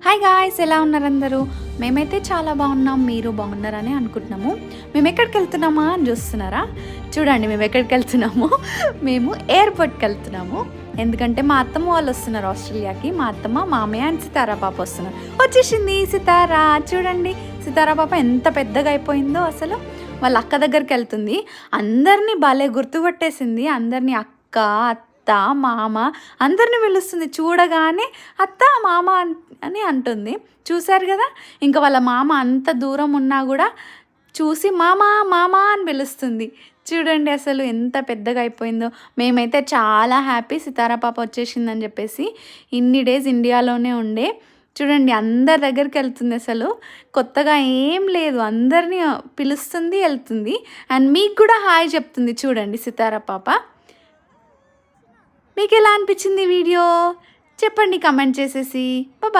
Hi guys, ఎలా ఉన్నారు అందరూ? మేమైతే చాలా బాగున్నాం. మీరు బాగున్నారని అనుకుంటున్నాము. మేము ఎక్కడికి వెళ్తున్నామా అని చూస్తున్నారా? చూడండి, మేము ఎక్కడికి వెళ్తున్నాము. మేము ఎయిర్పోర్ట్కి వెళ్తున్నాము. ఎందుకంటే మా అత్తమ్మ వాళ్ళు వస్తున్నారు ఆస్ట్రేలియాకి. మా అత్తమ్మ, మామయ్య అండ్ సితారా పాప వస్తున్నారు. వచ్చేసింది సితారా. చూడండి సితారా పాప ఎంత పెద్దగా అయిపోయిందో. అసలు వాళ్ళ అక్క దగ్గరికి వెళ్తుంది. అందరినీ భలే గుర్తుపట్టేసింది. అందరినీ అక్క, అత్త, మామ అందరిని పిలుస్తుంది. చూడగానే అత్త, మామ అని అంటుంది. చూశారు కదా, ఇంకా వాళ్ళ మామ అంత దూరం ఉన్నా కూడా చూసి మామ మామ అని పిలుస్తుంది. చూడండి అసలు ఎంత పెద్దగా అయిపోయిందో. మేమైతే చాలా హ్యాపీ సితారా పాప వచ్చేసిందని చెప్పేసి. ఇన్ని డేస్ ఇండియాలోనే ఉండే. చూడండి అందరి దగ్గరికి వెళ్తుంది. అసలు కొత్తగా ఏం లేదు, అందరినీ పిలుస్తుంది, వెళ్తుంది. అండ్ మీకు కూడా హాయ్ చెప్తుంది. చూడండి సితారా పాప. మీకు ఎలా అనిపించింది వీడియో చెప్పండి కమెంట్ చేసేసి. బాయ్.